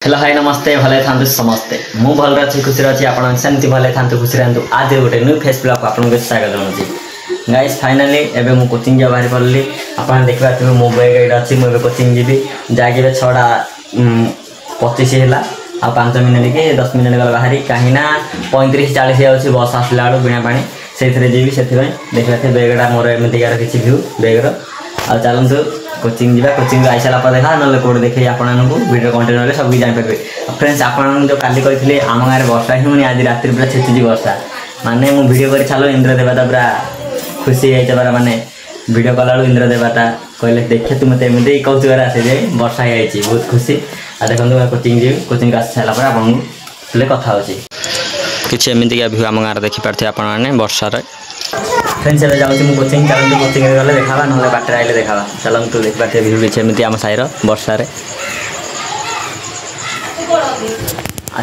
Hello hi नमस्ते भले था समस्ते मु भल अच्छी खुशी अच्छी आपमती भले था खुशी रहतु आज गोटे न्यू फेस ब्लॉग आपको स्वागत जनाऊँ गाइस फाइनाली एवं मुझे कोचिंग जा बाहर पड़ली आप देखा थे मो बैग ये अच्छी मुझे कोचिंग जी जहाँकि 6:25 है आ 5 मिनट कि 10 मिनट गला बाहरी कहीं 35-40 जाऊँगी बस आसला बेलू बिना पानी से जी से देखा थे बैगटा मोर एमतीकार किसी भ्यू बैगर आ चलतु कोचिंग जा कोचिंग आई सारा देखा ना कौटे देखे आपको वीडियो कंटिन्यू सब जापर फ्रेंड्स आपन जो काली कही आम गाँव वर्षा ही होनी आज रात पूरा छेचुची वर्षा माने मु वीडियो कर छालो इंद्र देवता पूरा खुशी होता माने वीडियो कला इंद्र देवता कहले देखे तू मत एमती कौतुक आसे जे वर्षा ही बहुत खुशी आ देखो कोचिंग जी कोचिंग आस सारापर आपको कथा होची किसी एमती भ्यू आम गाँव देखिपारे आपने वर्षार फ्रेंड्स एवं जाऊँगी कोचिंग चलते कोचिंग गले देखा ना बाटर आइले देखा चलतु देखिए भ्यू किसी एमती आम साईर वर्षार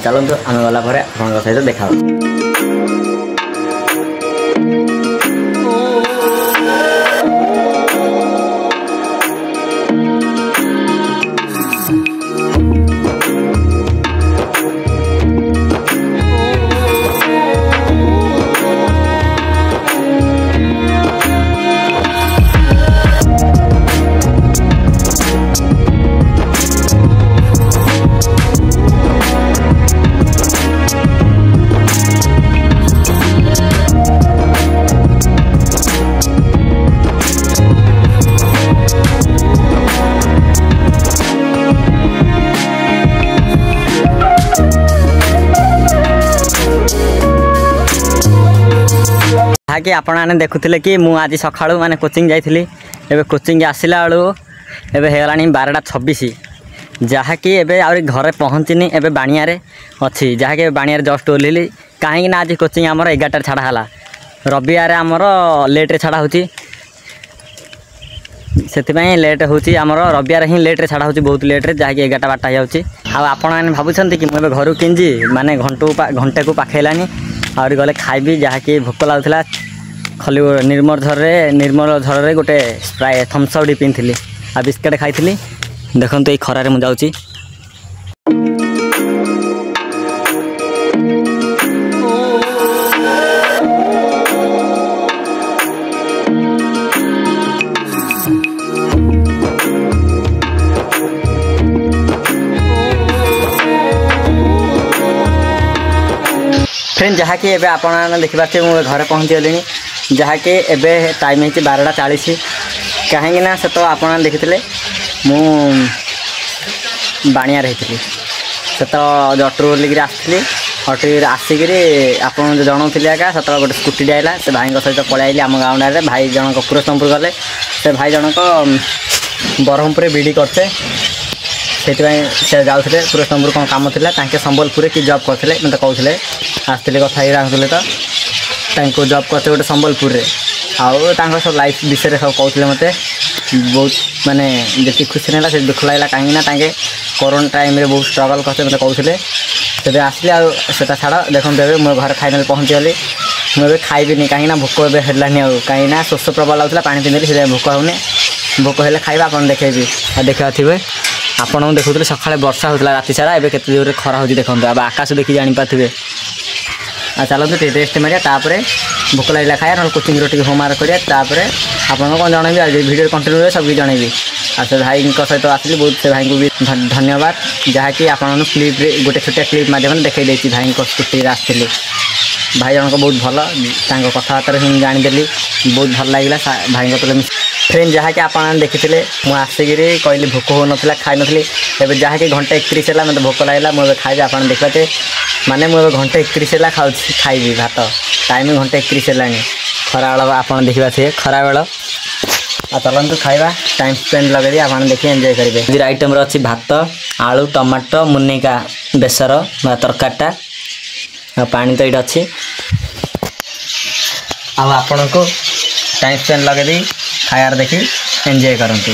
चलतु आम गलापर आप सहित देखा कि आपने देखुले कि मुझे आज सका माने कोचिंग जाइली एवं कोचिंग आसला बेलू एवं होगा 12:26 जहाँकि एवं घरे पहुँचनी एवं बाणियारे अच्छी जहाँकि बाणियारे जस्ट ओह्लैली कहीं आज कोचिंग आमर 11 छाड़ा रविवार आमर लेट्रे छाड़ा होती से लेट होमर रविवार ही लेट्रे छाड़ा होती बहुत लेट्रे जहाँकि 11-12 जाऊँगी आपने भावुं कि मुझे घर किंजी माने घंटे को पाखैलानी आहुरी गले खाइबी जहाँकि भोक लगुला खली निर्मल झर गोटे स्प्राए थम्सअप पीथी आ बिस्केट खाई देखो ये खरारे मुझे जाऊँगी फ्रेंड जहाँकि एबे आपने देखिपारे मुझे घर पहुँची गली जहाँकि एबे टाइम है 12:40 कहीं से तो आप देखी मु बाणिया रही से तो जटरू बोलिक आसती हटी आसिक आप जनाऊली आगे से गोटे स्कूटी आइला से भाई सहित पलि आम गाँव भाई जनक पुरस्तमपुर गले से भाई जनक ब्रह्मपुर बीडी करते से जाते पुरस्तमपुर कौन कम थी संबलपुर कि जॉब करते मतलब कहते आसते कथा तो जॉब करते गोटे संबलपुर आउ सब लाइफ विषय सब कहते मत बहुत माने जी खुशी ना से दुख लगला कहीं कोरोना टाइम रे बहुत स्ट्रगल करते मतलब कहते तेज आसली आटा छाड़ देखो मुझे घर फाइनाल पहुँची गली मुझे खाइबी कहीं भोक एलानी कहीं शोष प्रबल लगता पानी पिंधि से भोक होनी भोक हेल्ले खाइबा आप देखेबी देखा थे आपन देखुले सका वर्षा होता राति सारा एवं केते जोर खरा हो देखो अब आकाश देखी जापारे चलते टेस्ट मारिया तापर भोक लगे खाया ना कोचिंग टी होमवर्क करा आपको कौन जनइबी आज वीडियो कंटिन्यू सब जनइबी से भाई सहित आसली बहुत से भाई को भी धन्यवाद जहाँकि आप क्लिप गोटे छोटिया क्लिप मध्यम देखी भाई स्कूटी आसती भाई जनक बहुत भल कथबार्ता ही जानीदेली बहुत भल लगे भाई तो फ्रेंड जहाँकि आप देखी मुझे आसिक कहली भोक हो ना खाई नी एवं जहाँकि 1:31 है मतलब भोक लगे मुझे खाइबी आप देखते माने मुझे 1:31 है खाइबी भात टाइम 1:31 है खरा बेल आप देखा खरा बेल चलते खाइबा टाइम स्पेंड लगे आप देखिए एंजॉय करेंगे आइटम अच्छी भात आलू टमाटो मुनिका बेसर तरकारीटा पानी तो ये अच्छी आपण को टाइम स्पेंड लगे खायार देखी एंजॉय करते।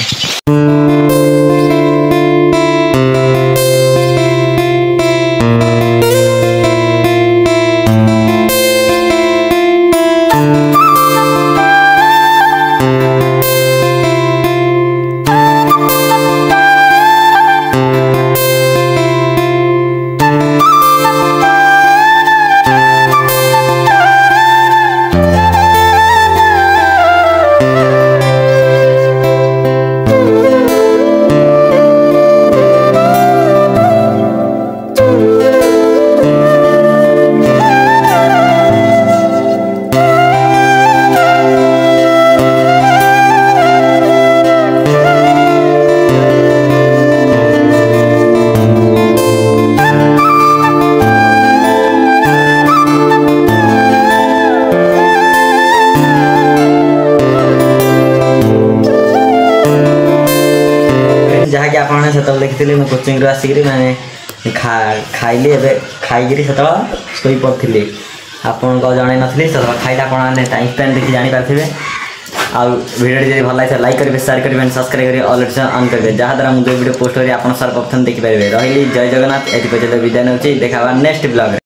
कोचिंग आसिक मैंने खाइली एवं खाई से शोई पड़ी आपन को जन नी से खाइला आपने टाइम स्पेंड देखिए जानीपारे आउ भिडियो भल लगे लाइक करेंगे शेयर करेंगे सब्सक्राइब करेंगे ऑलरेडी ऑन करेंगे जहाँद्वारा मुझे वीडियो पोस्ट करेंगे आप सर्वप्रथम देखिपारे रही जय जगन्नाथ ये विदाय नौ देखा नेक्स्ट ब्लॉग।